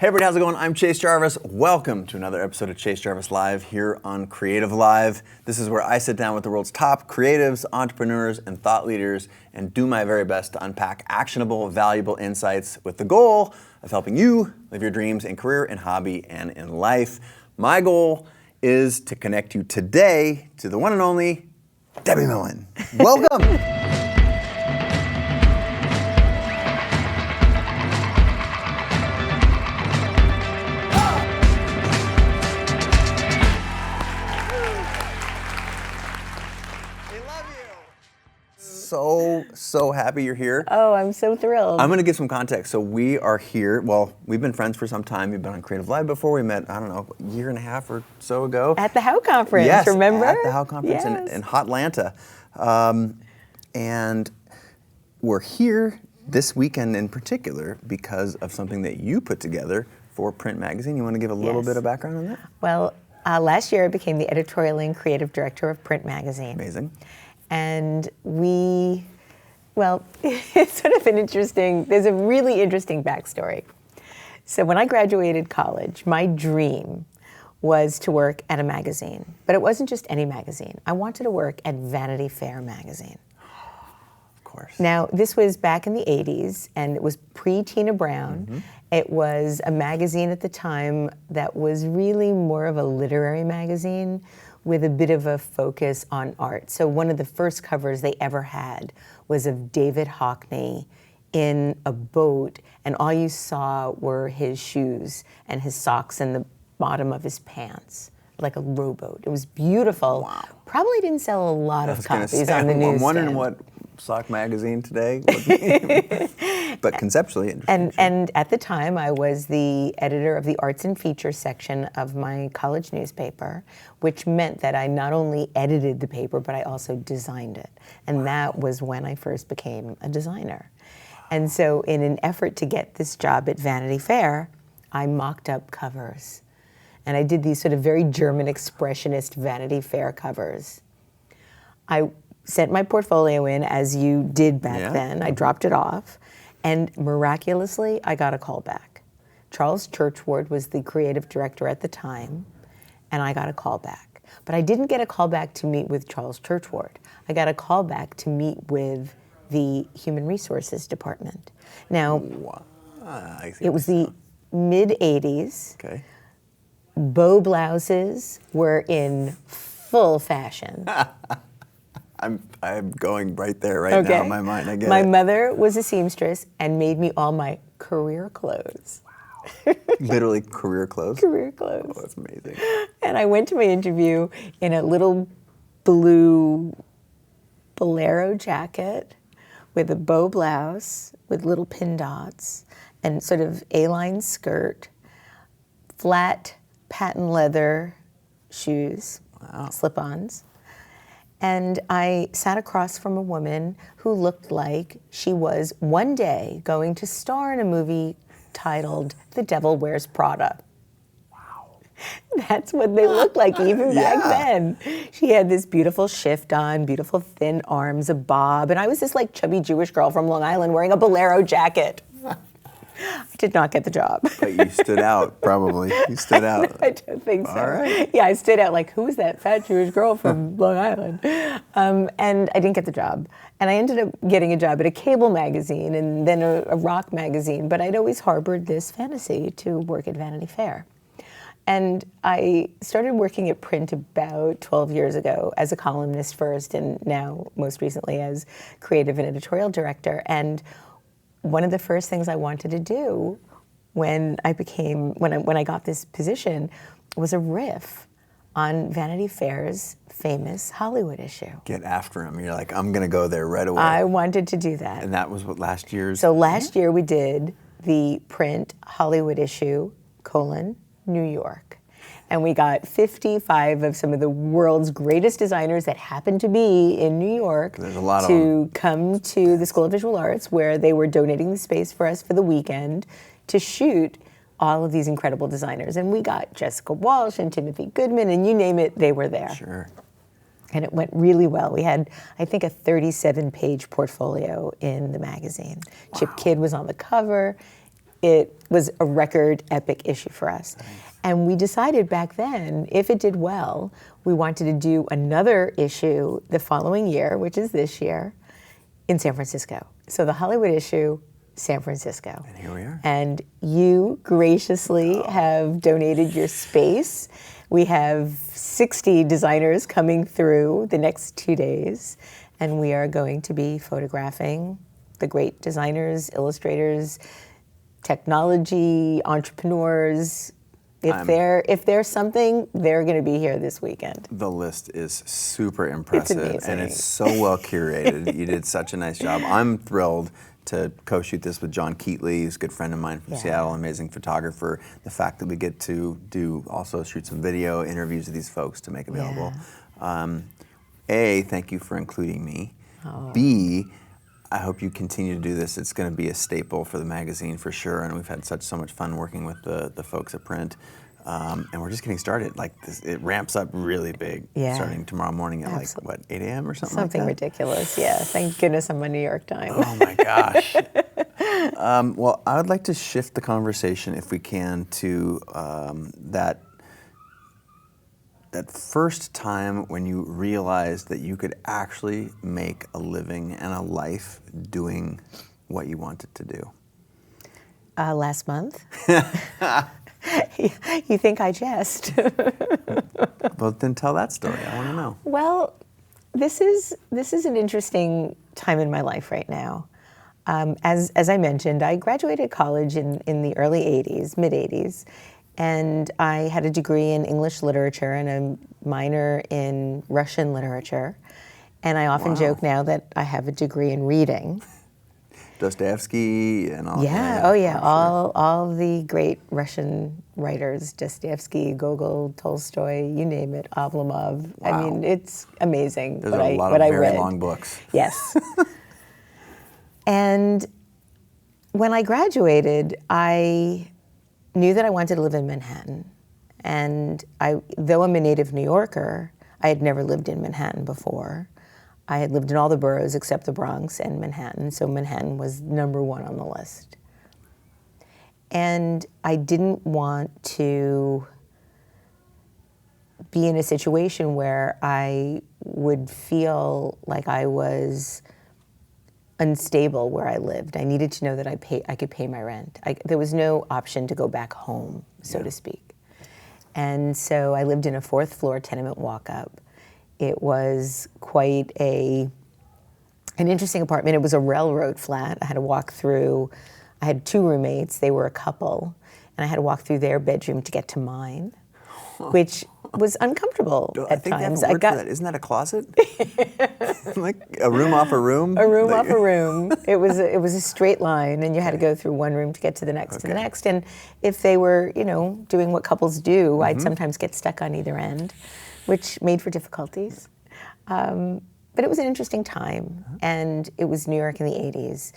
Hey everybody, how's it going? I'm Chase Jarvis. Welcome to another episode of Chase Jarvis Live here on CreativeLive. This is where I sit down with the world's top creatives, entrepreneurs, and thought leaders and do my very best to unpack actionable, valuable insights with the goal of helping you live your dreams in career, in hobby, and in life. My goal is to connect you today to the one and only Debbie Millman. Welcome. So happy you're here. Oh, I'm so thrilled. I'm going to give some context. So we are here. Well, we've been friends for some time. You've been on CreativeLive before. We met, I don't know, a year and a half or so ago. At the How Conference, yes, remember? At the How Conference yes. in Hotlanta. And we're here this weekend in particular because of something that you put together for Print Magazine. You want to give a little bit of background on that? Well, last year I became the editorial and creative director of Print Magazine. Amazing. And it's sort of there's a really interesting backstory. So when I graduated college, my dream was to work at a magazine. But it wasn't just any magazine. I wanted to work at Vanity Fair magazine. Of course. Now, this was back in the 80s, and it was pre-Tina Brown. Mm-hmm. It was a magazine at the time that was really more of a literary magazine with a bit of a focus on art. So one of the first covers they ever had was of David Hockney in a boat, and all you saw were his shoes and his socks and the bottom of his pants, like a rowboat. It was beautiful. Wow. Probably didn't sell a lot of copies on the newsstand. I'm wondering what Sock magazine today would be, but conceptually interesting. And at the time, I was the editor of the arts and features section of my college newspaper, which meant that I not only edited the paper, but I also designed it. And that was when I first became a designer. And so in an effort to get this job at Vanity Fair, I mocked up covers. And I did these sort of very German expressionist Vanity Fair covers. I sent my portfolio in, as you did back then. I dropped it off, and miraculously, I got a call back. Charles Churchward was the creative director at the time, and I got a call back. But I didn't get a call back to meet with Charles Churchward. I got a call back to meet with the Human Resources Department. Now, it was the mid-'80s. Okay. Bow blouses were in full fashion. I'm going right there now in my mind. I get My it. mother was a seamstress and made me all my career clothes. Wow. Literally career clothes? Career clothes. Oh, that's amazing. And I went to my interview in a little blue bolero jacket with a bow blouse with little pin dots and sort of A-line skirt, flat patent leather shoes, slip-ons. And I sat across from a woman who looked like she was one day going to star in a movie titled The Devil Wears Prada. Wow. That's what they looked like even back then. She had this beautiful shift on, beautiful thin arms, a bob, and I was this like chubby Jewish girl from Long Island wearing a bolero jacket. I did not get the job. But you stood out, probably. You stood out. I don't think so. All right. Yeah, I stood out like, who is that fat Jewish girl from Long Island? And I didn't get the job. And I ended up getting a job at a cable magazine and then a rock magazine. But I'd always harbored this fantasy to work at Vanity Fair. And I started working at print about 12 years ago as a columnist first, and now most recently as creative and editorial director. And one of the first things I wanted to do when I got this position was a riff on Vanity Fair's famous Hollywood issue. Get after him. You're like, I'm going to go there right away. I wanted to do that. And that was what last year's? So last year we did the print Hollywood issue, New York. And we got 55 of some of the world's greatest designers that happened to be in New York to come to the School of Visual Arts, where they were donating the space for us for the weekend to shoot all of these incredible designers. And we got Jessica Walsh and Timothy Goodman, and you name it, they were there. Sure. And it went really well. We had, I think, a 37-page portfolio in the magazine. Wow. Chip Kidd was on the cover. it was a record epic issue for us. Nice. And we decided back then, if it did well, we wanted to do another issue the following year, which is this year, in San Francisco. So the Hollywood issue, San Francisco. And here we are. And you graciously have donated your space. We have 60 designers coming through the next 2 days, and we are going to be photographing the great designers, illustrators, technology, entrepreneurs. If there's something, they're going to be here this weekend. The list is super impressive, it's and it's so well curated. You did such a nice job. I'm thrilled to co-shoot this with John Keatley, who's a good friend of mine from Seattle, amazing photographer. The fact that we get to shoot some video interviews of these folks to make available. A, thank you for including me. B, I hope you continue to do this. It's going to be a staple for the magazine for sure, and we've had so much fun working with the folks at print. And we're just getting started. Like it ramps up really big starting tomorrow morning at 8 a.m. or something like that? Something ridiculous, yeah. Thank goodness I'm on New York time. Oh my gosh. Well, I would like to shift the conversation, if we can, to that first time when you realized that you could actually make a living and a life doing what you wanted to do. Last month. You think I jest? Well, then tell that story. I want to know. Well, this is an interesting time in my life right now. As I mentioned, I graduated college in the early 80s, mid 80s, and I had a degree in English literature and a minor in Russian literature. And I often joke now that I have a degree in reading. Dostoevsky and all that. Yeah, oh yeah, all the great Russian writers, Dostoevsky, Gogol, Tolstoy, you name it, Oblomov. Wow. I mean, it's amazing what I read. There's a lot of very long books. Yes. And when I graduated, I knew that I wanted to live in Manhattan. And though I'm a native New Yorker, I had never lived in Manhattan before. I had lived in all the boroughs except the Bronx and Manhattan, so Manhattan was number one on the list. And I didn't want to be in a situation where I would feel like I was unstable where I lived. I needed to know that I could pay my rent. There was no option to go back home, so to speak. And so I lived in a fourth floor tenement walk-up. It was quite an interesting apartment. It was a railroad flat. I had to walk through. I had two roommates. They were a couple. And I had to walk through their bedroom to get to mine, which was uncomfortable at times. I think they have a word for that. Isn't that a closet? Like a room off a room? A room off a room. It was a straight line, and you had to go through one room to get to the next, to the next. And if they were, doing what couples do, I'd sometimes get stuck on either end, which made for difficulties. But it was an interesting time, and it was New York in the 80s.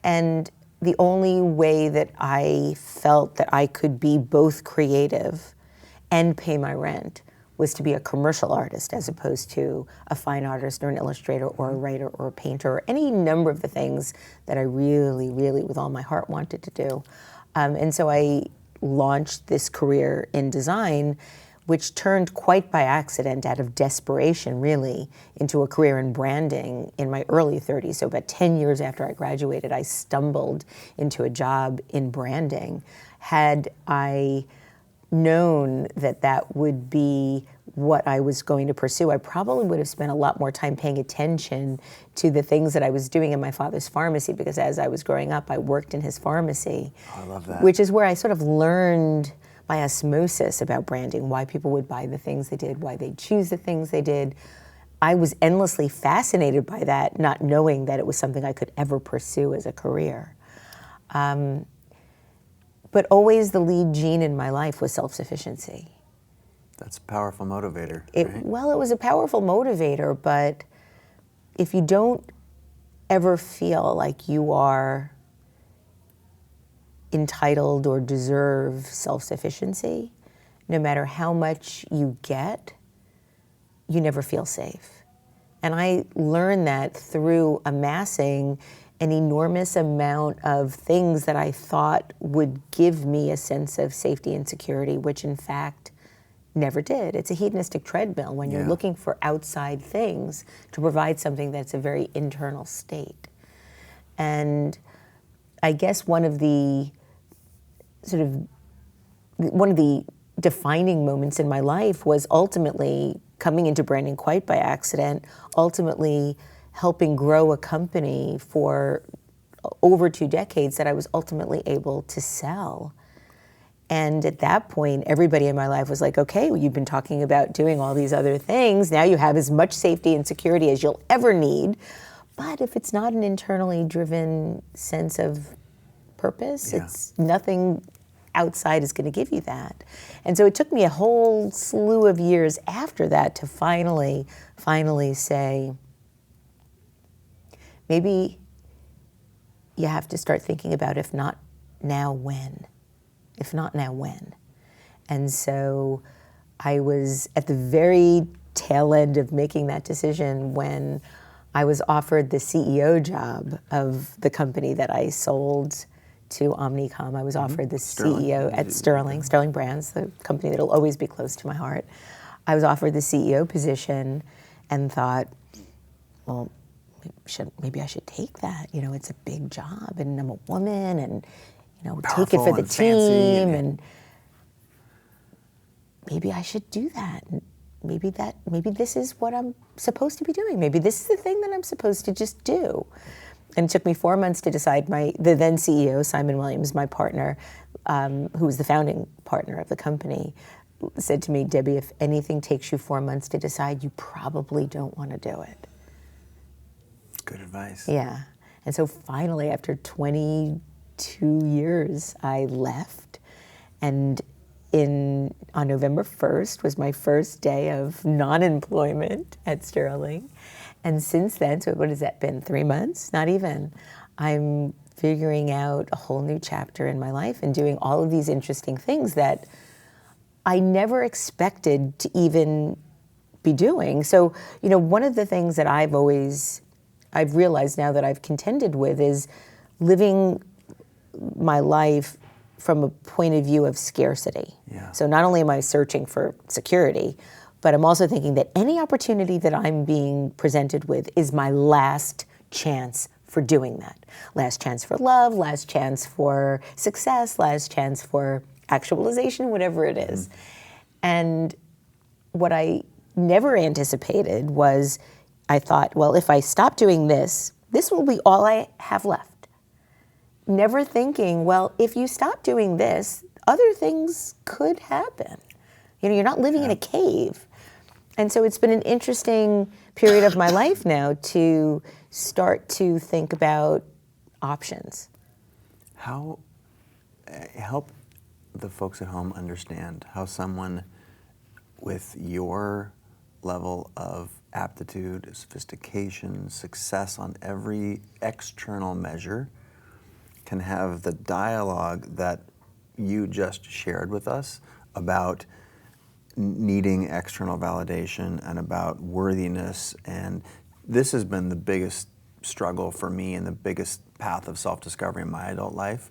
And the only way that I felt that I could be both creative and pay my rent was to be a commercial artist as opposed to a fine artist or an illustrator or a writer or a painter or any number of the things that I really, really, with all my heart, wanted to do. And so I launched this career in design, which turned quite by accident, out of desperation, really, into a career in branding in my early 30s. So about 10 years after I graduated, I stumbled into a job in branding. Had I known that that would be what I was going to pursue, I probably would have spent a lot more time paying attention to the things that I was doing in my father's pharmacy, because as I was growing up, I worked in his pharmacy. Oh, I love that. Which is where I sort of learned by osmosis about branding, why people would buy the things they did, why they'd choose the things they did. I was endlessly fascinated by that, not knowing that it was something I could ever pursue as a career. But always the lead gene in my life was self-sufficiency. That's a powerful motivator, right? Well, it was a powerful motivator, but if you don't ever feel like you are entitled or deserve self-sufficiency, no matter how much you get, you never feel safe. And I learned that through amassing an enormous amount of things that I thought would give me a sense of safety and security, which in fact never did. It's a hedonistic treadmill when you're looking for outside things to provide something that's a very internal state. And I guess one of the defining moments in my life was ultimately coming into branding quite by accident, ultimately helping grow a company for over 2 decades that I was ultimately able to sell. And at that point, everybody in my life was like, okay, well, you've been talking about doing all these other things. Now you have as much safety and security as you'll ever need. But if it's not an internally driven sense of purpose, it's nothing outside is going to give you that. And so it took me a whole slew of years after that to finally say, maybe you have to start thinking about, if not now, when? If not now, when? And so I was at the very tail end of making that decision when I was offered the CEO job of the company that I sold to Omnicom. I was offered the CEO at Sterling Brands, the company that will always be close to my heart. I was offered the CEO position and thought, well, maybe I should take that. You know, it's a big job, and I'm a woman, and take it for the team, and maybe I should do that. And maybe this is what I'm supposed to be doing. Maybe this is the thing that I'm supposed to just do. And it took me 4 months to decide. The then CEO, Simon Williams, my partner, who was the founding partner of the company, said to me, Debbie, if anything takes you 4 months to decide, you probably don't want to do it. Good advice. Yeah. And so finally, after 22 years, I left. And on November 1st was my first day of non-employment at Sterling. And since then, so what has that been, 3 months? Not even. I'm figuring out a whole new chapter in my life and doing all of these interesting things that I never expected to even be doing. So, one of the things that I've realized now that I've contended with is living my life from a point of view of scarcity. Yeah. So not only am I searching for security, but I'm also thinking that any opportunity that I'm being presented with is my last chance for doing that. Last chance for love, last chance for success, last chance for actualization, whatever it is. And what I never anticipated was, I thought, well, if I stop doing this, this will be all I have left. Never thinking, well, if you stop doing this, other things could happen. You're not living in a cave. And so it's been an interesting period of my life now to start to think about options. Help the folks at home understand how someone with your level of aptitude, sophistication, success on every external measure can have the dialogue that you just shared with us about needing external validation and about worthiness. And this has been the biggest struggle for me and the biggest path of self-discovery in my adult life.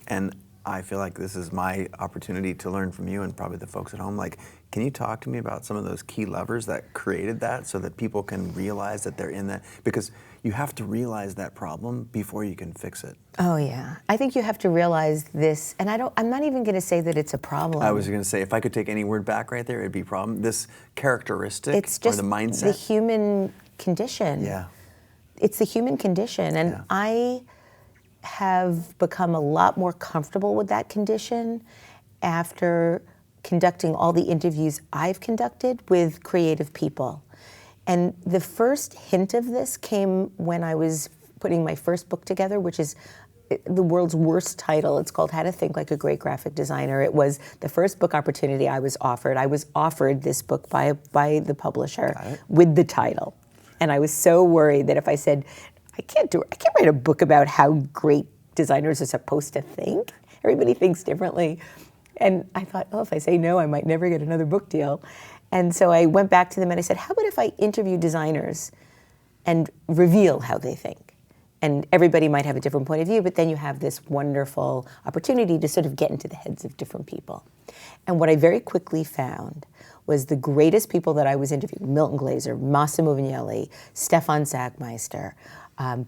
And I feel like this is my opportunity to learn from you and probably the folks at home. Like, can you talk to me about some of those key levers that created that so that people can realize that they're in that? Because you have to realize that problem before you can fix it. Oh yeah, I think you have to realize this, and I'm not even going to say that it's a problem. I was going to say, if I could take any word back right there, it'd be problem. This characteristic, it's just or the mindset. The human condition. Yeah. It's the human condition, and I have become a lot more comfortable with that condition after conducting all the interviews I've conducted with creative people. And the first hint of this came when I was putting my first book together, which is the world's worst title. It's called How to Think Like a Great Graphic Designer. It was the first book opportunity I was offered. I was offered this book by the publisher with the title. And I was so worried that if I said, I can't write a book about how great designers are supposed to think. Everybody thinks differently. And I thought, if I say no, I might never get another book deal. And so I went back to them and I said, how about if I interview designers and reveal how they think? And everybody might have a different point of view, but then you have this wonderful opportunity to sort of get into the heads of different people. And what I very quickly found was the greatest people that I was interviewing: Milton Glaser, Massimo Vignelli, Stefan Sackmeister,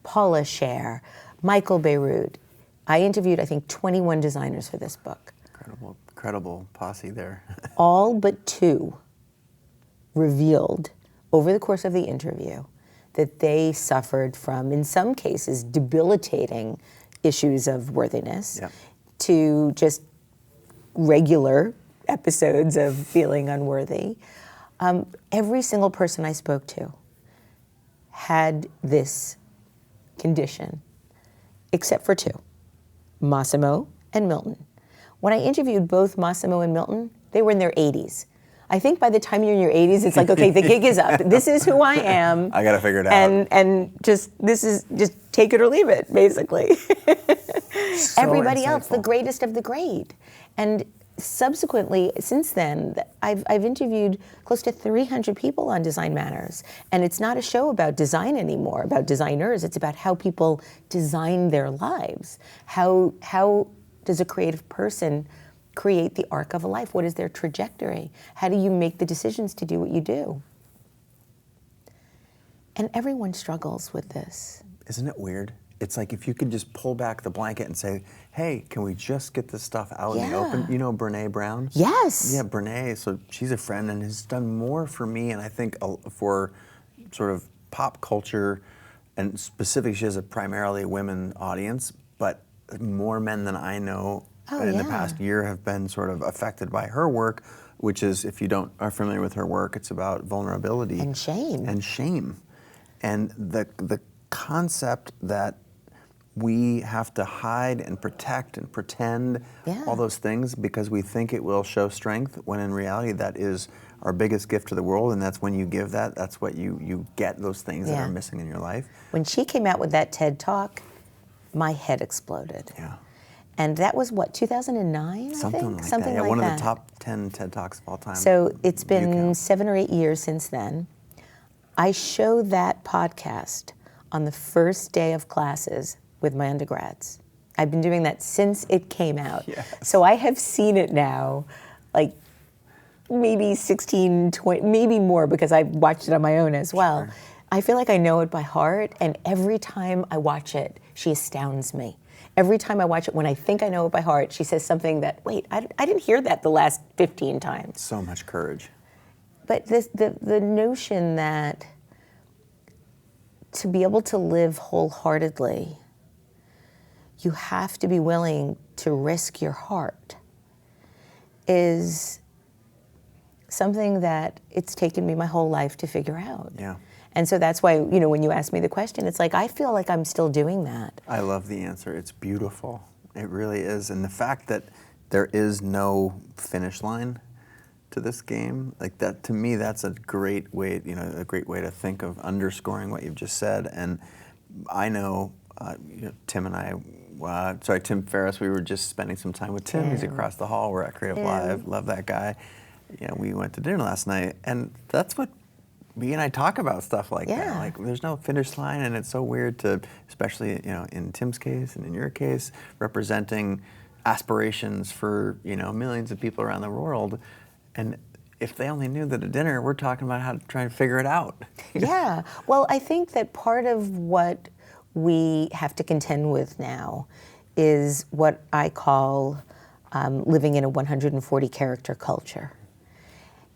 Paula Scher, Michael Beirut. I interviewed, I think, 21 designers for this book. Incredible posse there. All but 2 revealed over the course of the interview that they suffered from, in some cases, debilitating issues of worthiness, to just regular episodes of feeling unworthy. Every single person I spoke to had this condition, except for 2, Massimo and Milton. When I interviewed both Massimo and Milton, they were in their 80s. I think by the time you're in your 80s, it's like, okay, the gig is up. This is who I am. I gotta figure it out. And just take it or leave it, basically. So Everybody insightful. else, the greatest of the great. And subsequently, since then, I've interviewed close to 300 people on Design Matters. And it's not a show about design anymore, about designers. It's about how people design their lives. How does a creative person create the arc of a life? What is their trajectory? How do you make the decisions to do what you do? And everyone struggles with this. Isn't it weird? It's like if you could just pull back the blanket and say, hey, can we just get this stuff out in the open? You know Brene Brown? Yes. Yeah, Brene, so she's a friend and has done more for me, and I think for sort of pop culture, and specifically she has a primarily women audience, but more men than I know in the past year have been sort of affected by her work, which is, if you are familiar with her work, it's about vulnerability. And shame. And the concept that we have to hide and protect and pretend all those things because we think it will show strength, when in reality that is our biggest gift to the world, and that's when you give that's what you get, those things that are missing in your life. When she came out with that TED Talk, my head exploded. Yeah. And that was what, 2009, Something I think? like that. Yeah, like one that. of the top 10 TED Talks of all time. So it's been 7 or 8 years since then. I show that podcast on the first day of classes with my undergrads. I've been doing that since it came out. Yes. So I have seen it now, like maybe 16, 20, maybe more, because I've watched it on my own as well. Sure. I feel like I know it by heart, and every time I watch it, she astounds me. Every time I watch it, when I think I know it by heart, she says something that, wait, I didn't hear that the last 15 times. So much courage. But the notion that to be able to live wholeheartedly, you have to be willing to risk your heart, is something that it's taken me my whole life to figure out. Yeah. And so that's why, when you ask me the question, it's like, I feel like I'm still doing that. I love the answer. It's beautiful. It really is. And the fact that there is no finish line to this game, like that, to me, that's a great way, a great way to think of underscoring what you've just said. And I know, Tim and I, Tim Ferriss, we were just spending some time with Tim. He's across the hall. We're at CreativeLive. Love that guy. We went to dinner last night, and that's what me and I talk about, stuff like that. Like, there's no finish line, and it's so weird to, especially in Tim's case and in your case, representing aspirations for millions of people around the world. And if they only knew that at dinner we're talking about how to try and figure it out. Yeah. Well, I think that part of what we have to contend with now is what I call living in a 140 character culture.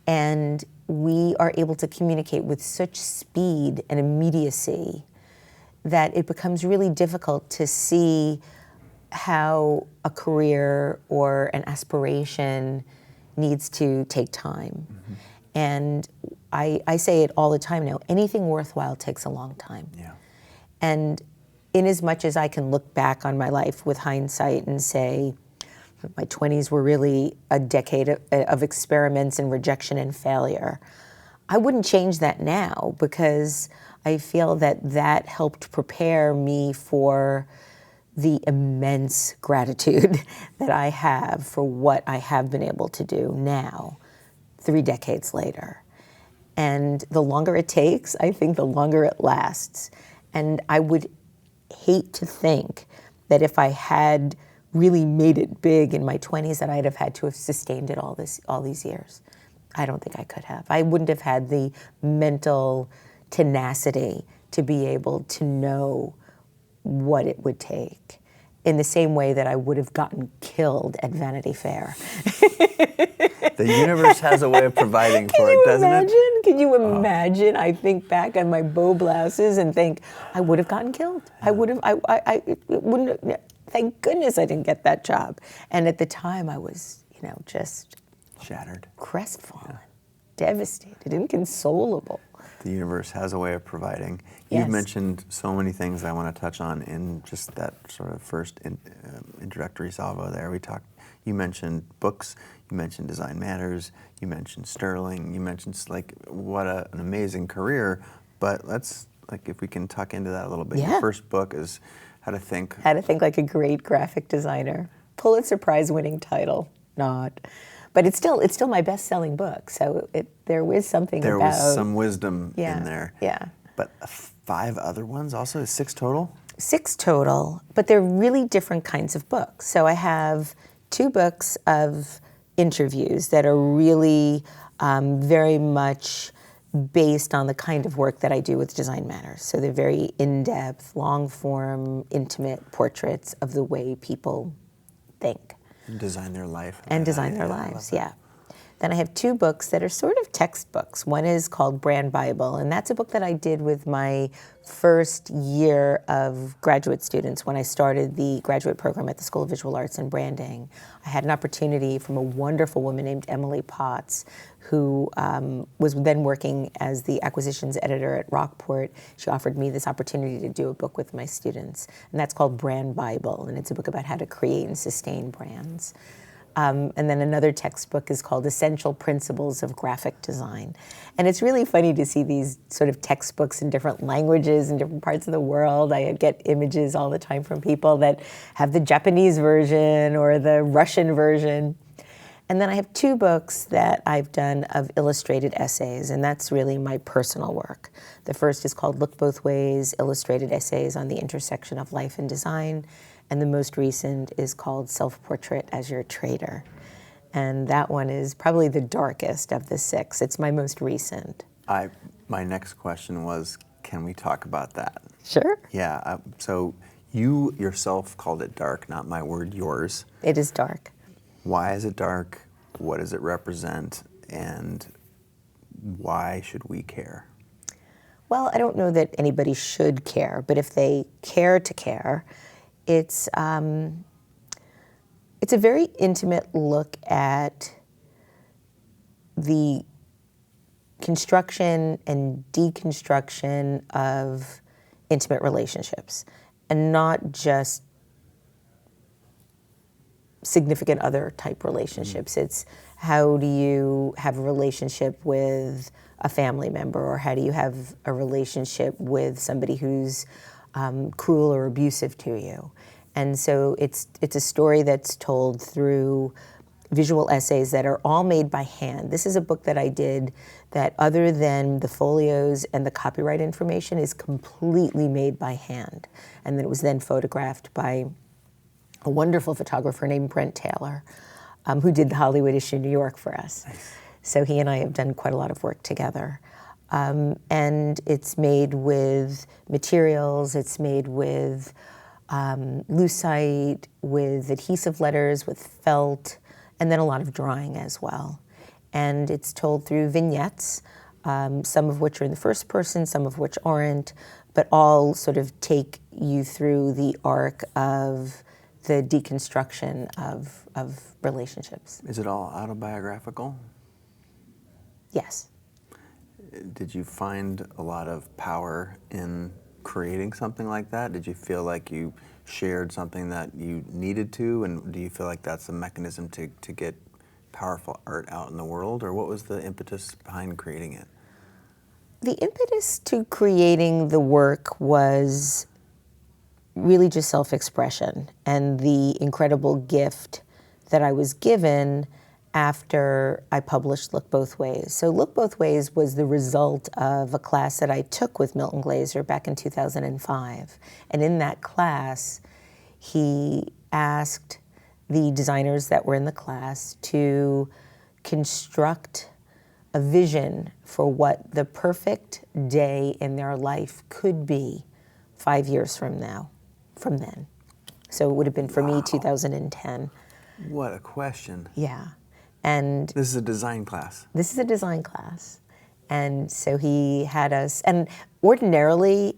And we are able to communicate with such speed and immediacy that it becomes really difficult to see how a career or an aspiration needs to take time. Mm-hmm. And I say it all the time now, anything worthwhile takes a long time. Yeah. And in as much as I can look back on my life with hindsight and say, my 20s were really a decade of experiments and rejection and failure, I wouldn't change that now, because I feel that helped prepare me for the immense gratitude that I have for what I have been able to do now, 3 decades later. And the longer it takes, I think the longer it lasts. And I would hate to think that if I had really made it big in my 20s, that I'd have had to have sustained it all these years. I don't think I could have. I wouldn't have had the mental tenacity to be able to know what it would take, in the same way that I would have gotten killed at Vanity Fair. The universe has a way of providing for it, doesn't it? Can you imagine? I think back on my bow blouses and think, I would have gotten killed. I would have, it wouldn't have, thank goodness I didn't get that job. And at the time I was, just shattered, crestfallen, devastated, inconsolable. The universe has a way of providing. Yes. You've mentioned so many things I want to touch on in just that sort of first introductory salvo there. You mentioned books, you mentioned Design Matters, you mentioned Sterling, you mentioned what an amazing career, but let's, if we can tuck into that a little bit. Yeah. Your first book is How to Think Like a Great Graphic Designer. Pulitzer Prize winning title, not. But it's still my best-selling book, so there was something there about... There was some wisdom in there. Yeah. But 5 other ones also? 6 total? 6 total, but they're really different kinds of books. So I have 2 books of interviews that are really very much based on the kind of work that I do with Design Matters. So they're very in-depth, long-form, intimate portraits of the way people think. Design their life. And design their lives, yeah. Then I have 2 books that are sort of textbooks. One is called Brand Bible, and that's a book that I did with my first year of graduate students when I started the graduate program at the School of Visual Arts and Branding. I had an opportunity from a wonderful woman named Emily Potts, who was then working as the acquisitions editor at Rockport. She offered me this opportunity to do a book with my students, and that's called Brand Bible, and it's a book about how to create and sustain brands. And then another textbook is called Essential Principles of Graphic Design. And it's really funny to see these sort of textbooks in different languages in different parts of the world. I get images all the time from people that have the Japanese version or the Russian version. And then I have 2 books that I've done of illustrated essays, and that's really my personal work. The first is called Look Both Ways, Illustrated Essays on the Intersection of Life and Design. And the most recent is called Self-Portrait as Your Trader. And that one is probably the darkest of the 6. It's my most recent. My next question was, can we talk about that? Sure. Yeah, so you yourself called it dark, not my word, yours. It is dark. Why is it dark? What does it represent? And why should we care? Well, I don't know that anybody should care, but if they care to care, it's a very intimate look at the construction and deconstruction of intimate relationships, and not just significant other type relationships. Mm-hmm. It's how do you have a relationship with a family member, or how do you have a relationship with somebody who's cruel or abusive to you. And so it's a story that's told through visual essays that are all made by hand. This is a book that I did that, other than the folios and the copyright information, is completely made by hand. And then it was then photographed by a wonderful photographer named Brent Taylor, who did the Hollywood issue New York for us. Nice. So he and I have done quite a lot of work together. And it's made with materials, it's made with lucite, with adhesive letters, with felt, and then a lot of drawing as well. And it's told through vignettes, some of which are in the first person, some of which aren't, but all sort of take you through the arc of the deconstruction of relationships. Is it all autobiographical? Yes. Did you find a lot of power in creating something like that? Did you feel like you shared something that you needed to, and do you feel like that's a mechanism to get powerful art out in the world, or what was the impetus behind creating it? The impetus to creating the work was really just self-expression and the incredible gift that I was given after I published Look Both Ways. So Look Both Ways was the result of a class that I took with Milton Glaser back in 2005. And in that class, he asked the designers that were in the class to construct a vision for what the perfect day in their life could be 5 years from then. So it would have been for me 2010. What a question. Yeah. And this is a design class. This is a design class. And so he had us, and ordinarily,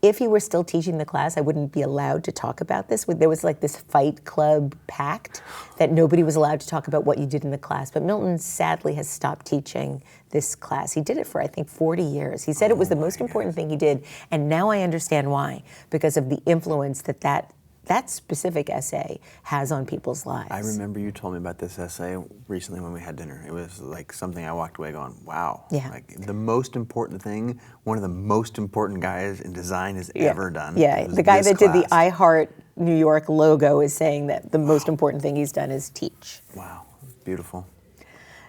if he were still teaching the class, I wouldn't be allowed to talk about this. There was like this Fight Club pact that nobody was allowed to talk about what you did in the class. But Milton sadly has stopped teaching this class. He did it for, I think, 40 years. He said it was the most important thing he did. And now I understand why, because of the influence that specific essay has on people's lives. I remember you told me about this essay recently when we had dinner. It was like something I walked away going, wow. Yeah. Like the most important thing, one of the most important guys in design has ever done. Yeah, the guy that did the I Heart New York logo is saying that the most important thing he's done is teach. Wow, beautiful.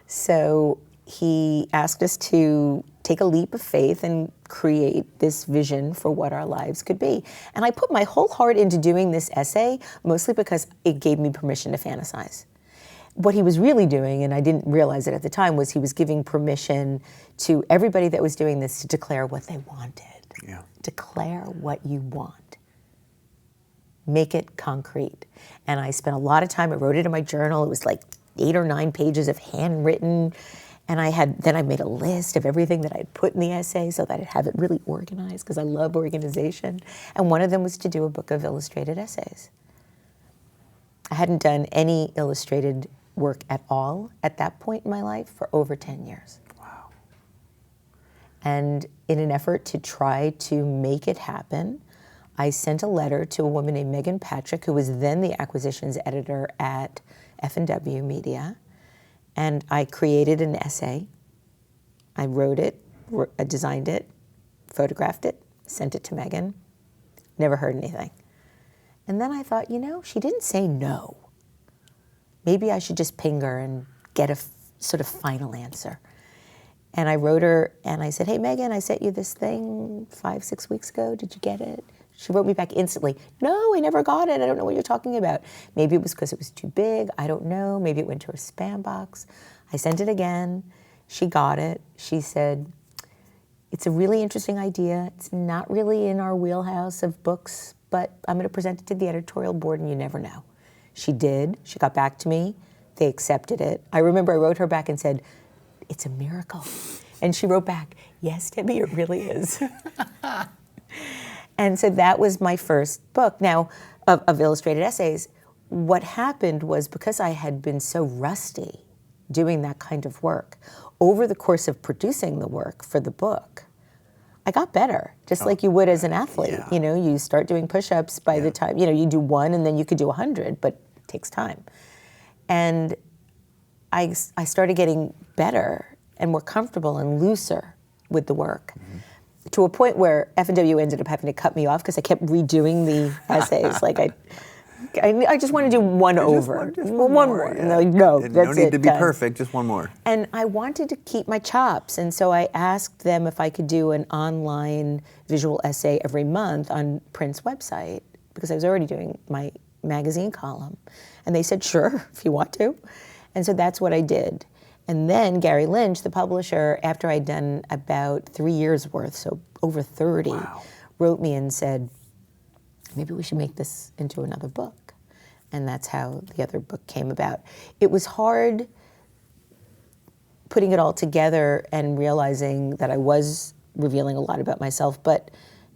So he asked us to take a leap of faith and create this vision for what our lives could be. And I put my whole heart into doing this essay, mostly because it gave me permission to fantasize. What he was really doing, and I didn't realize it at the time, was he was giving permission to everybody that was doing this to declare what they wanted. Yeah. Declare what you want. Make it concrete. And I spent a lot of time, I wrote it in my journal. It was like 8 or 9 pages of handwritten. And I made a list of everything that I'd put in the essay so that I'd have it really organized, because I love organization. And one of them was to do a book of illustrated essays. I hadn't done any illustrated work at all at that point in my life for over 10 years. Wow. And in an effort to try to make it happen, I sent a letter to a woman named Megan Patrick, who was then the acquisitions editor at F&W Media. And I created an essay. I wrote it, I designed it, photographed it, sent it to Megan. Never heard anything. And then I thought, she didn't say no. Maybe I should just ping her and get a sort of final answer. And I wrote her and I said, hey, Megan, I sent you this thing 5-6 weeks ago. Did you get it? She wrote me back instantly, no, I never got it. I don't know what you're talking about. Maybe it was because it was too big. I don't know. Maybe it went to her spam box. I sent it again. She got it. She said, it's a really interesting idea. It's not really in our wheelhouse of books, but I'm going to present it to the editorial board and you never know. She did. She got back to me. They accepted it. I remember I wrote her back and said, it's a miracle. And she wrote back, yes, Debbie, it really is. And so that was my first book. Now, of illustrated essays. What happened was, because I had been so rusty doing that kind of work, over the course of producing the work for the book, I got better, just like you would as an athlete. Yeah. You start doing push-ups by the time, you do 1 and then you could do 100, but it takes time. And I started getting better and more comfortable and looser with the work. Mm-hmm. To a point where F&W ended up having to cut me off because I kept redoing the essays. Like I just want to do one over. One more. Yeah. And they're like, no, that's it. No need to be done. perfect, just one more. And I wanted to keep my chops. And so I asked them if I could do an online visual essay every month on Print's website, because I was already doing my magazine column. And they said, sure, if you want to. And so that's what I did. And then Gary Lynch, the publisher, after I'd done about 3 years worth, so over 30, wrote me and said, maybe we should make this into another book. And that's how the other book came about. It was hard putting it all together and realizing that I was revealing a lot about myself, but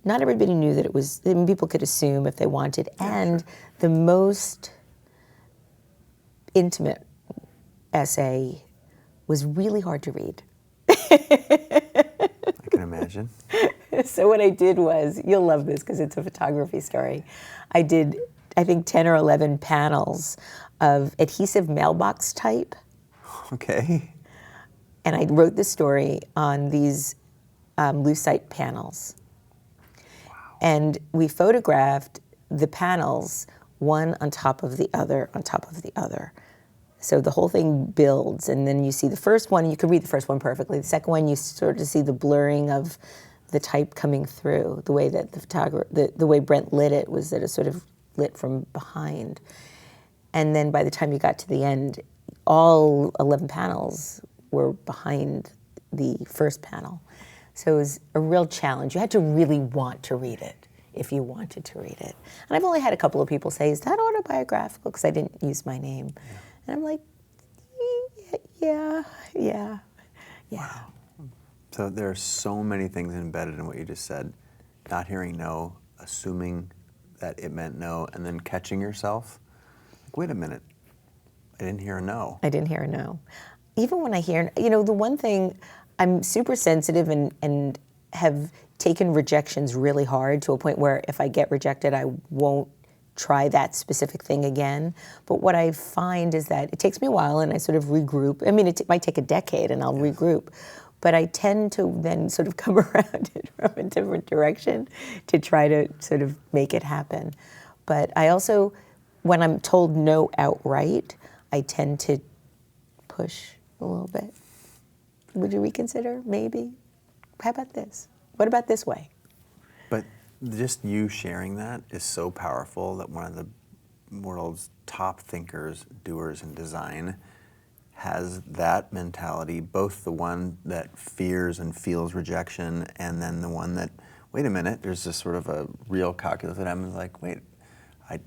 not everybody knew that it was, people could assume if they wanted. And the most intimate essay was really hard to read. I can imagine. So what I did was, you'll love this because it's a photography story. I did, I think, 10 or 11 panels of adhesive mailbox type. Okay. And I wrote the story on these lucite panels. Wow. And we photographed the panels, one on top of the other, on top of the other. So the whole thing builds, and then you see the first one, you can read the first one perfectly. The second one, you sort of see the blurring of the type coming through. The way that the way Brent lit it was that it sort of lit from behind. And then by the time you got to the end, all 11 panels were behind the first panel. So it was a real challenge. You had to really want to read it if you wanted to read it. And I've only had a couple of people say, is that autobiographical? Because I didn't use my name. Yeah. And I'm like, yeah. Wow. So there are so many things embedded in what you just said. Not hearing no, assuming that it meant no, and then catching yourself. Like, wait a minute, I didn't hear a no. I didn't hear a no. Even when I hear, the one thing, I'm super sensitive and have taken rejections really hard to a point where if I get rejected, I won't try that specific thing again. But what I find is that it takes me a while and I sort of regroup. I mean, it might take a decade and I'll regroup. But I tend to then sort of come around it from a different direction to try to sort of make it happen. But I also, when I'm told no outright, I tend to push a little bit. Would you reconsider? Maybe. How about this? What about this way? But just you sharing that is so powerful that one of the world's top thinkers, doers in design, has that mentality, both the one that fears and feels rejection and then the one that, wait a minute, there's this sort of a real calculus that I'm like, wait,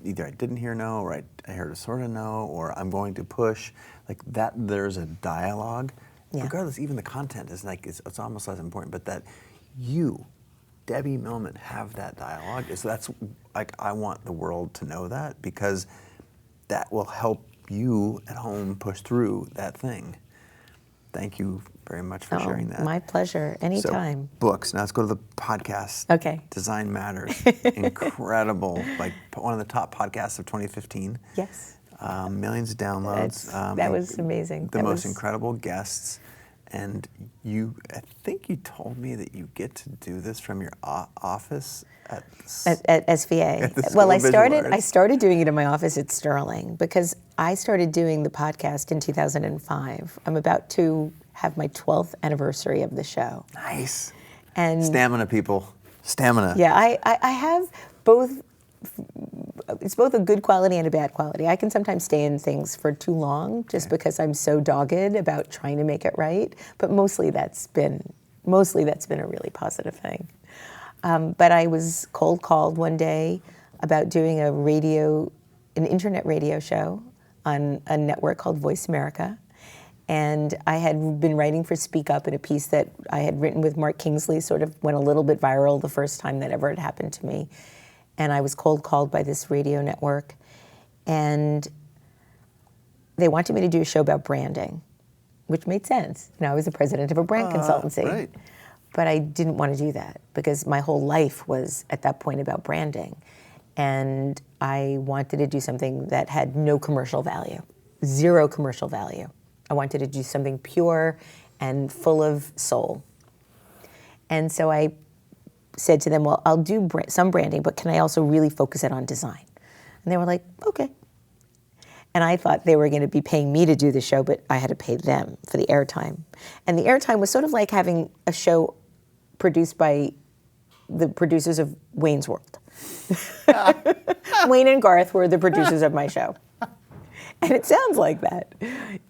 either I didn't hear no, or I heard a sort of no, or I'm going to push. Like that, there's a dialogue. Yeah. Regardless, even the content is like, it's almost less important, but that you, Debbie Millman, have that dialogue. So that's like, I want the world to know that because that will help you at home push through that thing. Thank you very much for sharing that. My pleasure. Anytime. So, books. Now let's go to the podcast. Okay. Design Matters. Incredible. Like one of the top podcasts of 2015. Yes. Millions of downloads. That was amazing. The most incredible guests. And I think you told me that you get to do this from your office at SVA. I started doing it in my office at Sterling because I started doing the podcast in 2005. I'm about to have my 12th anniversary of the show. Nice. And stamina, people. Stamina. Yeah, I have both. It's both a good quality and a bad quality. I can sometimes stay in things for too long just because I'm so dogged about trying to make it right. But mostly that's been a really positive thing. But I was cold called one day about doing an internet radio show on a network called Voice America. And I had been writing for Speak Up in a piece that I had written with Mark Kingsley, sort of went a little bit viral the first time that ever had happened to me. And I was cold called by this radio network. And they wanted me to do a show about branding, which made sense. I was the president of a brand consultancy. Right. But I didn't want to do that because my whole life was at that point about branding. And I wanted to do something that had no commercial value, zero commercial value. I wanted to do something pure and full of soul. And so I said to them, well, I'll do some branding, but can I also really focus it on design? And they were like, okay. And I thought they were going to be paying me to do the show, but I had to pay them for the airtime. And the airtime was sort of like having a show produced by the producers of Wayne's World. Wayne and Garth were the producers of my show. And it sounds like that.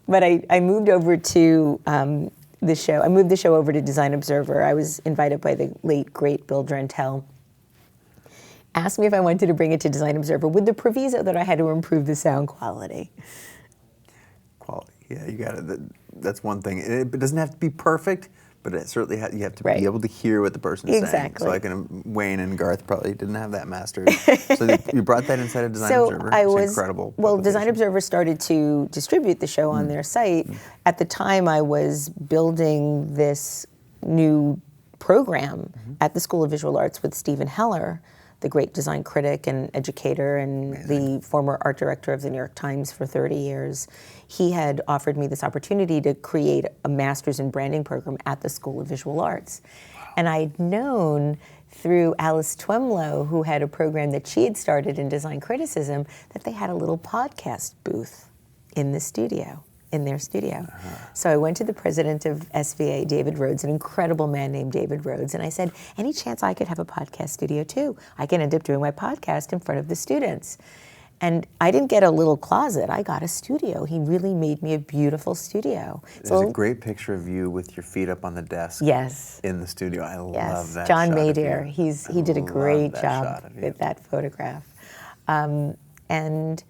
But I moved over to the show. I moved the show over to Design Observer. I was invited by the late, great Bill Drentel. Asked me if I wanted to bring it to Design Observer with the proviso that I had to improve the sound quality. Quality, yeah, you got it. That's one thing. It doesn't have to be perfect, but it certainly you have to be able to hear what the person is saying. So like Wayne and Garth probably didn't have that mastered. So you brought that inside of Design Observer. It's incredible. Well, Design Observer started to distribute the show on their site. At the time, I was building this new program at the School of Visual Arts with Stephen Heller, the great design critic and educator and the former art director of the New York Times for 30 years. He had offered me this opportunity to create a master's in branding program at the School of Visual Arts. Wow. And I'd known through Alice Twemlow, who had a program that she had started in design criticism, that they had a little podcast booth in their studio. So I went to the president of SVA, David Rhodes, an incredible man named David Rhodes, and I said, any chance I could have a podcast studio too? I can end up doing my podcast in front of the students. And I didn't get a little closet, I got a studio. He really made me a beautiful studio. There's a great picture of you with your feet up on the desk. Yes. In the studio. I love that John shot Maydear, of you. he did a great that job shot of you. with that photograph. And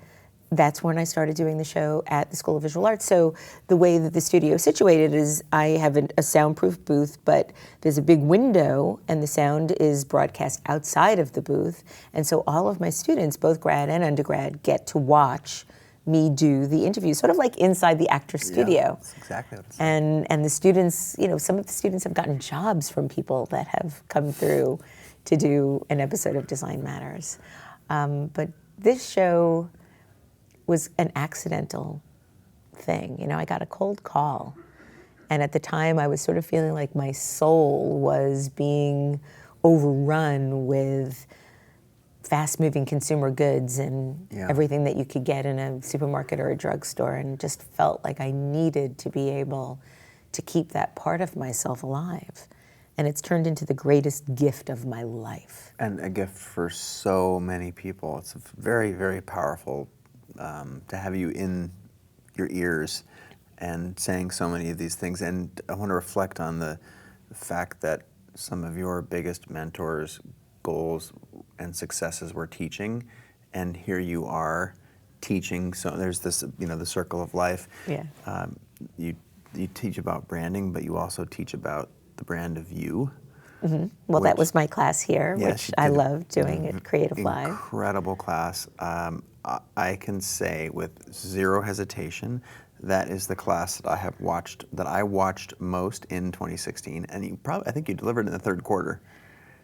that's when I started doing the show at the School of Visual Arts. So the way that the studio is situated is I have a soundproof booth, but there's a big window and the sound is broadcast outside of the booth. And so all of my students, both grad and undergrad, get to watch me do the interview, sort of like inside the actor's studio. Yeah, that's exactly what it's like. And the students, some of the students have gotten jobs from people that have come through to do an episode of Design Matters. But this show was an accidental thing. I got a cold call. And at the time, I was sort of feeling like my soul was being overrun with fast-moving consumer goods and everything that you could get in a supermarket or a drugstore, and just felt like I needed to be able to keep that part of myself alive. And it's turned into the greatest gift of my life. And a gift for so many people. It's very, very powerful to have you in your ears and saying so many of these things. And I want to reflect on the fact that some of your biggest mentors' goals and successes were teaching, and here you are teaching. So there's this, the circle of life. Yeah. You teach about branding, but you also teach about the brand of you. Mm-hmm. Well, that was my class here, which I loved doing at CreativeLive. Incredible class. I can say with zero hesitation, that is the class that I watched most in 2016, and I think you delivered in the third quarter.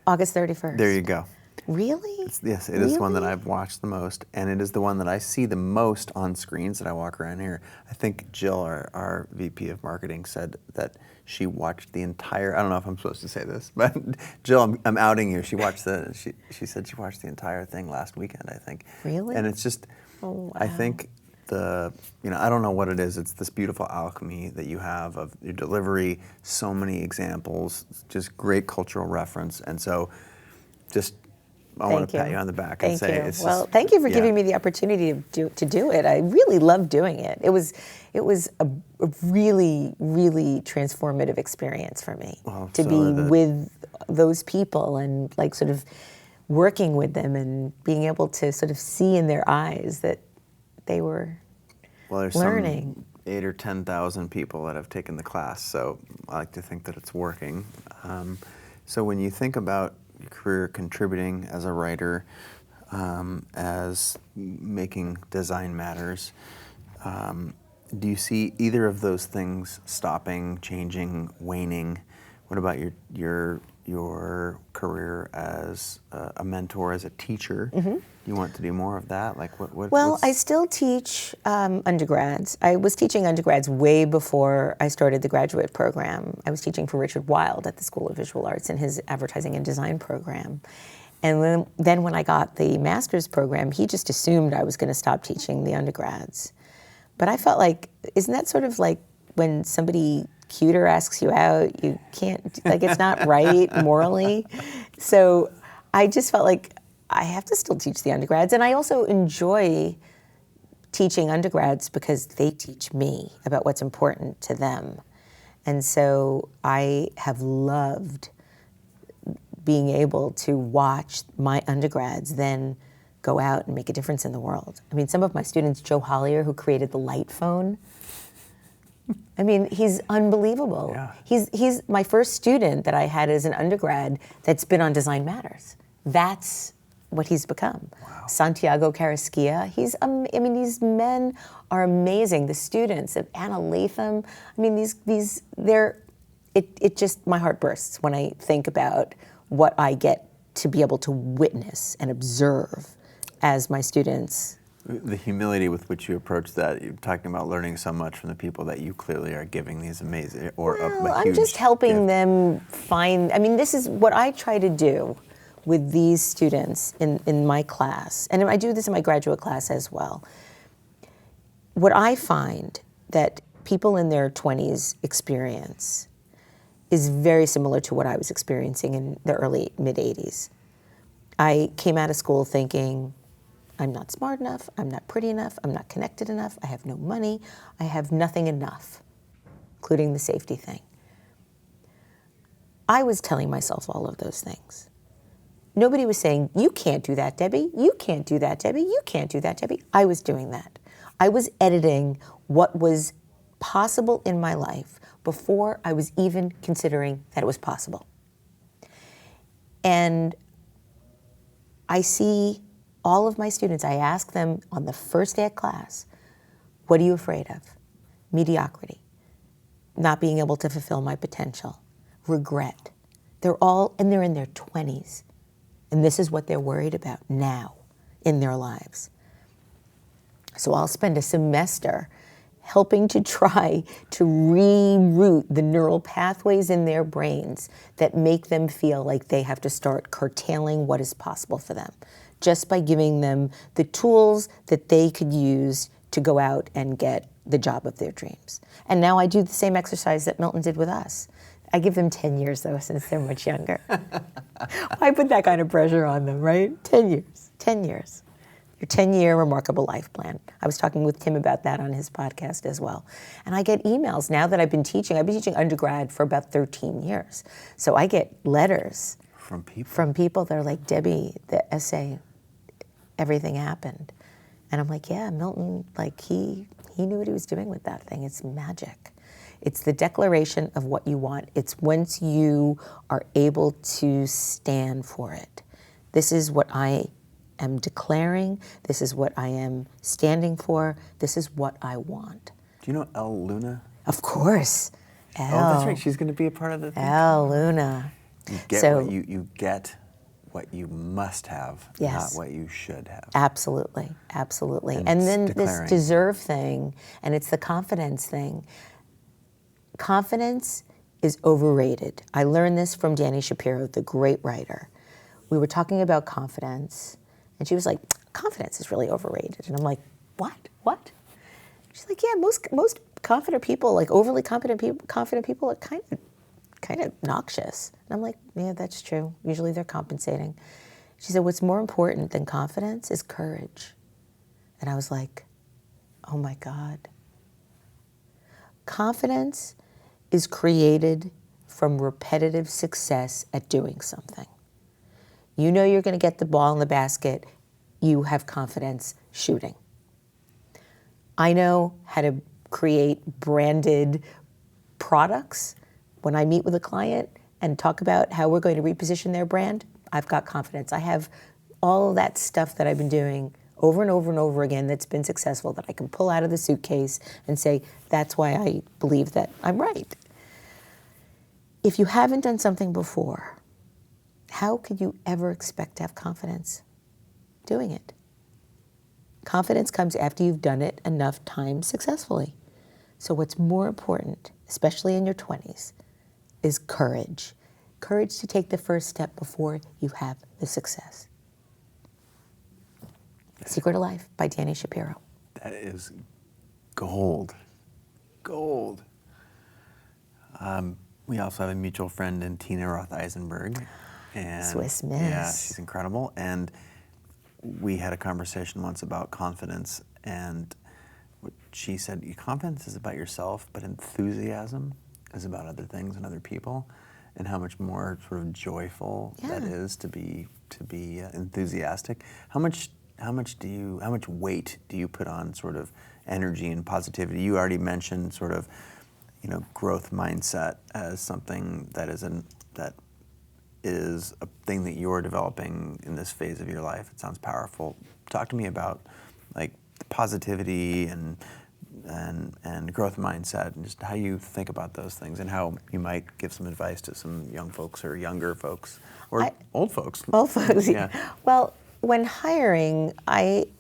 August 31st. There you go. Really? Yes, it is one that I've watched the most, and it is the one that I see the most on screens that I walk around here. I think Jill, our VP of marketing, said that she watched the entire, I don't know if I'm supposed to say this, but Jill, I'm outing you. She said she watched the entire thing last weekend, I think. Really? And it's just, I think I don't know what it is. It's this beautiful alchemy that you have of your delivery, so many examples, just great cultural reference. And so I want to pat you on the back and say it's thank you for giving me the opportunity to do it. I really loved doing it. It was a really, really transformative experience for me to be with those people and sort of working with them and being able to sort of see in their eyes that they were there's learning. Some 8,000 or 10,000 people that have taken the class, so I like to think that it's working. So when you think about your career contributing as a writer, as making Design Matters, do you see either of those things stopping, changing, waning? What about your career as a mentor, as a teacher? Mm-hmm. You want to do more of that? I still teach undergrads. I was teaching undergrads way before I started the graduate program. I was teaching for Richard Wilde at the School of Visual Arts in his advertising and design program. And then when I got the master's program, he just assumed I was going to stop teaching the undergrads. But I felt like, isn't that sort of like when somebody cuter asks you out, you can't, it's not right morally. So I just felt like I have to still teach the undergrads. And I also enjoy teaching undergrads because they teach me about what's important to them. And so I have loved being able to watch my undergrads then go out and make a difference in the world. I mean, some of my students, Joe Hollier, who created the light phone, I mean, he's unbelievable. Yeah. He's my first student that I had as an undergrad that's been on Design Matters. That's what he's become. Wow. Santiago Carrasquilla, these men are amazing. The students of Anna Latham, I mean, it just, my heart bursts when I think about what I get to be able to witness and observe as my students. The humility with which you approach that, you're talking about learning so much from the people that you clearly are giving these amazing, I'm just helping them find, this is what I try to do with these students in my class, and I do this in my graduate class as well. what I find that people in their 20s experience is very similar to what I was experiencing in the early, mid-'80s. I came out of school thinking, I'm not smart enough, I'm not pretty enough, I'm not connected enough, I have no money, I have nothing enough, including the safety thing. I was telling myself all of those things. Nobody was saying, you can't do that, Debbie, you can't do that, Debbie, you can't do that, Debbie. I was doing that. I was editing what was possible in my life before I was even considering that it was possible. And I see all of my students, I ask them on the first day of class, what are you afraid of? Mediocrity, not being able to fulfill my potential, regret. They're in their 20s. And this is what they're worried about now in their lives. So I'll spend a semester helping to try to reroute the neural pathways in their brains that make them feel like they have to start curtailing what is possible for them, just by giving them the tools that they could use to go out and get the job of their dreams. And now I do the same exercise that Milton did with us. I give them 10 years, though, since they're much younger. Why put that kind of pressure on them, right? 10 years, 10 years. Your 10-year remarkable life plan. I was talking with Tim about that on his podcast as well. And I get emails now that I've been teaching undergrad for about 13 years. So I get letters from people that are like, Debbie, the essay, everything happened. And I'm like, yeah, Milton, like he knew what he was doing with that thing. It's magic. It's the declaration of what you want. It's once you are able to stand for it. This is what I am declaring. This is what I am standing for. This is what I want. Do you know El Luna? Of course. Oh, that's right. She's going to be a part of the thing. El Luna. You get what you must have, yes, not what you should have. Absolutely, absolutely. And then this deserve thing, and it's the confidence thing. Confidence is overrated. I learned this from Dani Shapiro, the great writer. We were talking about confidence, and she was like, confidence is really overrated. And I'm like, what? She's like, yeah, most confident people, like overly confident people are kind of noxious. And I'm like, yeah, that's true. Usually they're compensating. She said, what's more important than confidence is courage. And I was like, oh my God. Confidence is created from repetitive success at doing something. You know you're going to get the ball in the basket. You have confidence shooting. I know how to create branded products. When I meet with a client and talk about how we're going to reposition their brand, I've got confidence. I have all of that stuff that I've been doing over and over and over again that's been successful that I can pull out of the suitcase and say, that's why I believe that I'm right. If you haven't done something before, how could you ever expect to have confidence doing it? Confidence comes after you've done it enough times successfully. So what's more important, especially in your 20s, is courage. Courage to take the first step before you have the success. Secret of Life by Dani Shapiro. That is gold. Gold. We also have a mutual friend in Tina Roth-Eisenberg. And Swiss Miss. Yeah, she's incredible. And we had a conversation once about confidence, and what she said, confidence is about yourself, but enthusiasm is about other things and other people, and how much more sort of joyful that is to be enthusiastic. How much weight do you put on sort of energy and positivity? You already mentioned sort of, growth mindset as something that is a thing that you're developing in this phase of your life. It sounds powerful. Talk to me about like the positivity and growth mindset, and just how you think about those things, and how you might give some advice to some young folks or younger folks or old folks. Old folks. Yeah. Well, when hiring,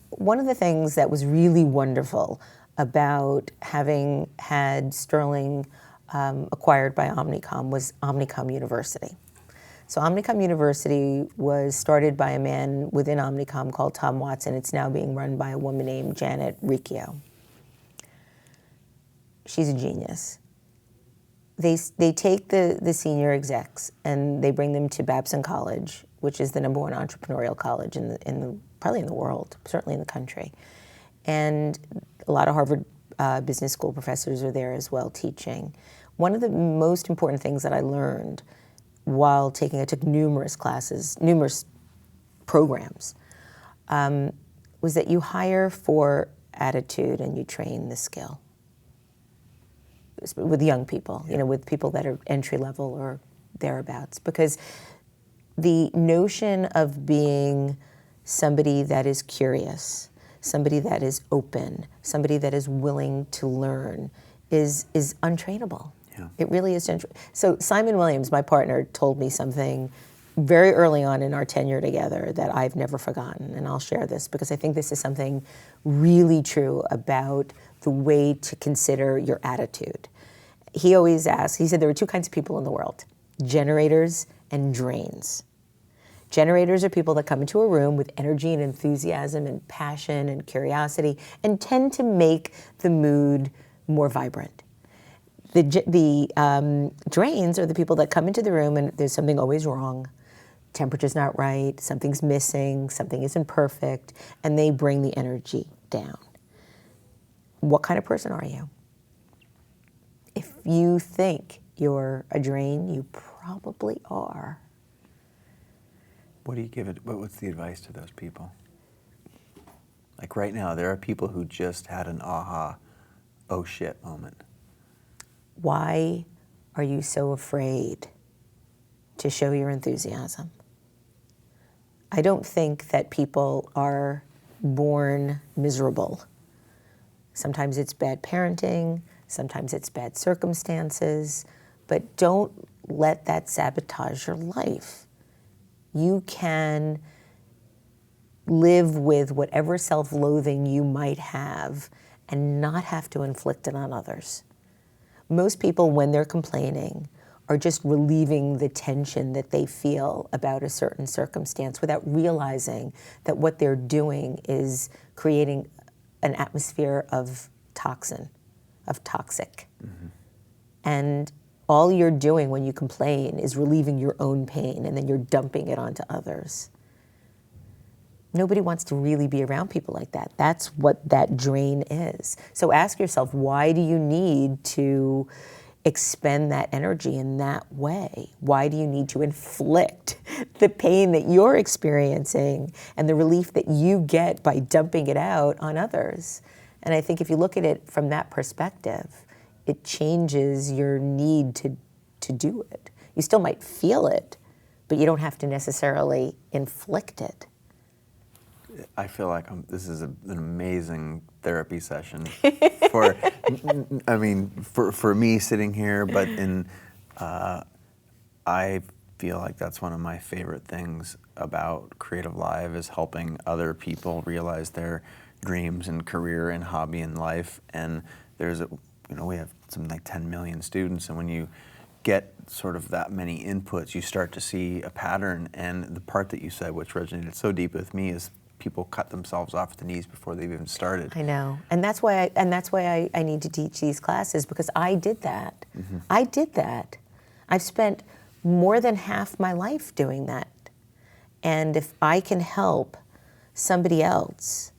one of the things that was really wonderful about having had Sterling acquired by Omnicom was Omnicom University. So Omnicom University was started by a man within Omnicom called Tom Watson. It's now being run by a woman named Janet Riccio. she's a genius. They take the senior execs and they bring them to Babson College, which is the #1 entrepreneurial college probably in the world, certainly in the country. And a lot of Harvard Business School professors are there as well teaching. One of the most important things that I learned while I took numerous classes, numerous programs, was that you hire for attitude and you train the skill. With young people, with people that are entry level or thereabouts. Because the notion of being somebody that is curious, somebody that is open, somebody that is willing to learn is untrainable. Yeah. It really is. So Simon Williams, my partner, told me something very early on in our tenure together that I've never forgotten, and I'll share this because I think this is something really true about the way to consider your attitude. He always asked, he said there are two kinds of people in the world, generators and drains. Generators are people that come into a room with energy and enthusiasm and passion and curiosity and tend to make the mood more vibrant. The drains are the people that come into the room and there's something always wrong. Temperature's not right, something's missing, something isn't perfect, and they bring the energy down. What kind of person are you? If you think you're a drain, you probably are. What do you give it? What's the advice to those people? Like right now, there are people who just had an aha, oh shit moment. Why are you so afraid to show your enthusiasm? I don't think that people are born miserable. Sometimes it's bad parenting, sometimes it's bad circumstances, but don't let that sabotage your life. You can live with whatever self-loathing you might have and not have to inflict it on others. Most people, when they're complaining, are just relieving the tension that they feel about a certain circumstance without realizing that what they're doing is creating an atmosphere of toxic. Mm-hmm. And all you're doing when you complain is relieving your own pain and then you're dumping it onto others. Nobody wants to really be around people like that. That's what that drain is. So ask yourself, why do you need to expend that energy in that way? Why do you need to inflict the pain that you're experiencing and the relief that you get by dumping it out on others? And I think if you look at it from that perspective, it changes your need to do it. You still might feel it, but you don't have to necessarily inflict it. I feel like this is an amazing therapy session for, for me sitting here, but I feel like that's one of my favorite things about CreativeLive is helping other people realize their dreams and career and hobby in life. And we have something like 10 million students, and when you get sort of that many inputs, you start to see a pattern. And the part that you said, which resonated so deep with me, is people cut themselves off at the knees before they've even started. I know, and that's why I need to teach these classes, because I did that. Mm-hmm. I did that. I've spent more than half my life doing that, and if I can help somebody else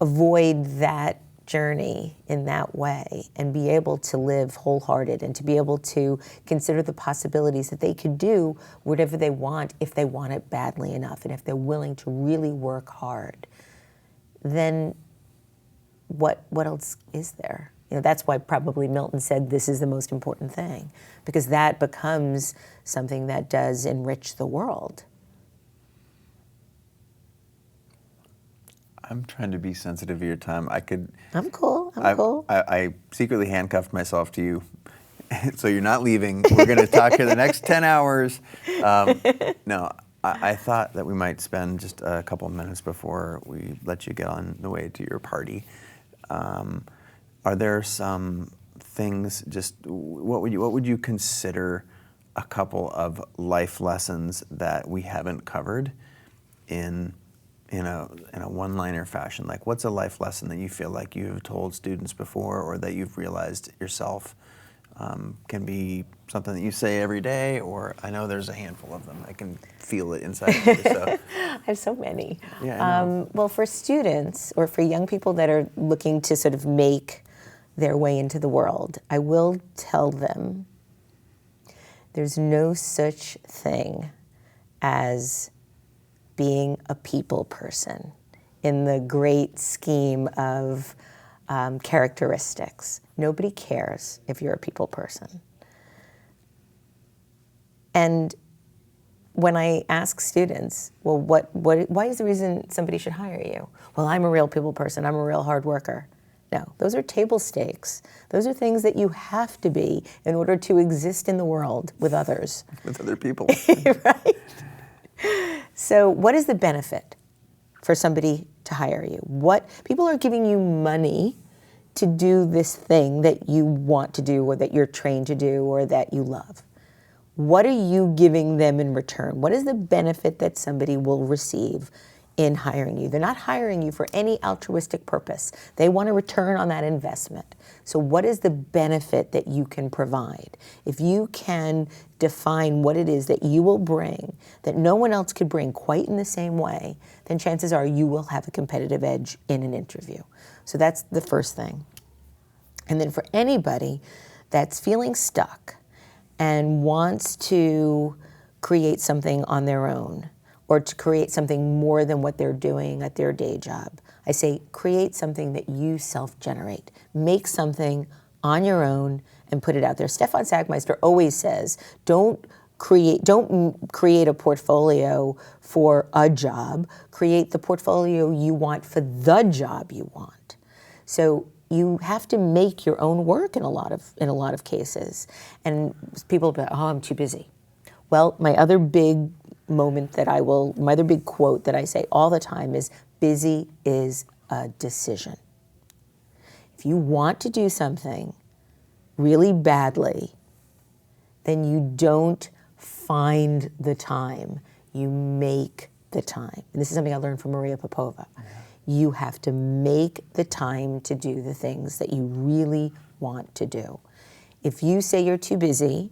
avoid that journey in that way and be able to live wholehearted and to be able to consider the possibilities that they could do whatever they want if they want it badly enough and if they're willing to really work hard, then what else is there? That's why probably Milton said this is the most important thing, because that becomes something that does enrich the world. I'm trying to be sensitive to your time. I'm cool. I'm cool. I secretly handcuffed myself to you, so you're not leaving. We're going to talk here the next 10 hours. I thought that we might spend just a couple of minutes before we let you get on the way to your party. Are there some things? What would you consider a couple of life lessons that we haven't covered in in a one-liner fashion, like what's a life lesson that you feel like you've told students before or that you've realized yourself? Can be something that you say every day, or I know there's a handful of them. I can feel it inside of you. So. I have so many. Yeah, I know. Well, for students or for young people that are looking to sort of make their way into the world, I will tell them there's no such thing as being a people person in the great scheme of characteristics. Nobody cares if you're a people person. And when I ask students, well, why is the reason somebody should hire you? Well, I'm a real people person. I'm a real hard worker. No, those are table stakes. Those are things that you have to be in order to exist in the world with others. With other people. Right? So what is the benefit for somebody to hire you? What people are giving you money to do this thing that you want to do or that you're trained to do or that you love. What are you giving them in return? What is the benefit that somebody will receive in hiring you? They're not hiring you for any altruistic purpose. They want a return on that investment. So what is the benefit that you can provide? If you can define what it is that you will bring that no one else could bring quite in the same way, then chances are you will have a competitive edge in an interview. So that's the first thing. And then for anybody that's feeling stuck and wants to create something on their own or to create something more than what they're doing at their day job, I say create something that you self-generate. Make something on your own and put it out there. Stefan Sagmeister always says, don't create a portfolio for a job. Create the portfolio you want for the job you want. So you have to make your own work in a lot of cases. And people go, oh, I'm too busy. Well, my other big quote that I say all the time is, busy is a decision. If you want to do something really badly, then you don't find the time, you make the time. And this is something I learned from Maria Popova. Yeah. You have to make the time to do the things that you really want to do. If you say you're too busy,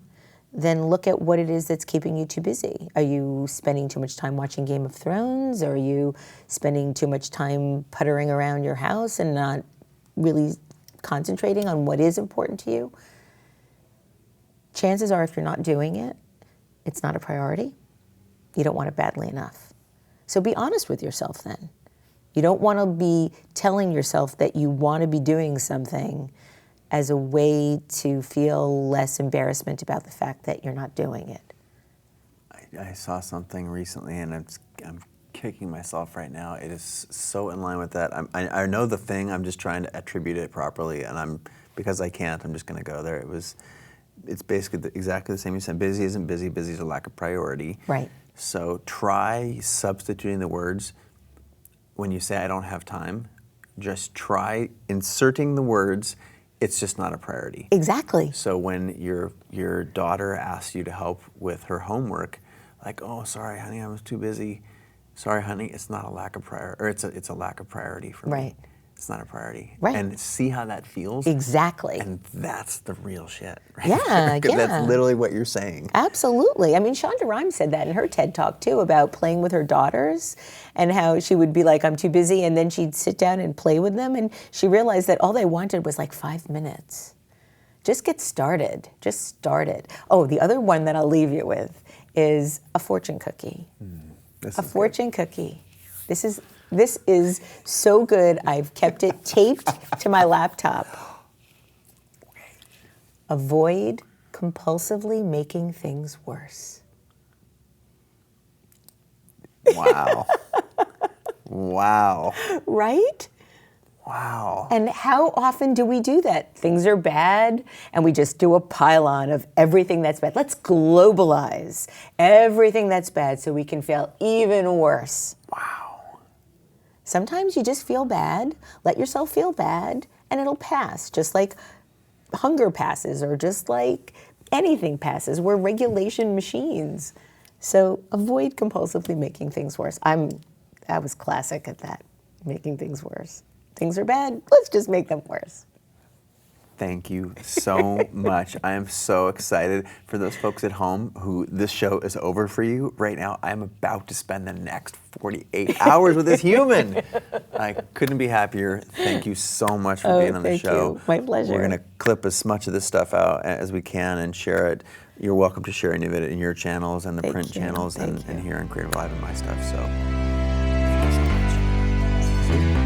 then look at what it is that's keeping you too busy. Are you spending too much time watching Game of Thrones? Are you spending too much time puttering around your house and not really concentrating on what is important to you? Chances are if you're not doing it, it's not a priority. You don't want it badly enough. So be honest with yourself then. You don't want to be telling yourself that you want to be doing something as a way to feel less embarrassment about the fact that you're not doing it. I saw something recently, and I'm kicking myself right now. It is so in line with that. I know the thing. I'm just trying to attribute it properly, and because I can't, I'm just going to go there. It's basically exactly the same. You said busy isn't busy. Busy is a lack of priority. Right. So try substituting the words when you say I don't have time. Just try inserting the words. It's just not a priority. Exactly. So when your daughter asks you to help with her homework, like, oh, sorry, honey, I was too busy. Sorry, honey, it's not a lack of priority, or it's a lack of priority for me. Right. It's not a priority. Right. And see how that feels. Exactly. And that's the real shit. Right? Yeah, yeah. That's literally what you're saying. Absolutely. I mean, Shonda Rhimes said that in her TED Talk, too, about playing with her daughters and how she would be like, I'm too busy, and then she'd sit down and play with them, and she realized that all they wanted was like 5 minutes. Just get started. Just start it. Oh, the other one that I'll leave you with is a fortune cookie. A fortune cookie. This is so good, I've kept it taped to my laptop. Avoid compulsively making things worse. Wow. Wow. Right? Wow. And how often do we do that? Things are bad, and we just do a pile-on of everything that's bad. Let's globalize everything that's bad so we can feel even worse. Wow. Sometimes you just feel bad, let yourself feel bad, and it'll pass, just like hunger passes or just like anything passes. We're regulation machines. So avoid compulsively making things worse. I'm I was classic at that, making things worse. Things are bad, let's just make them worse. Thank you so much. I am so excited for those folks at home who this show is over for you. Right now, I'm about to spend the next 48 hours with this human. I couldn't be happier. Thank you so much for being on the show. Thank you. My pleasure. We're going to clip as much of this stuff out as we can and share it. You're welcome to share any of it in your channels and the print channels and here on CreativeLive and my stuff. So thank you so much.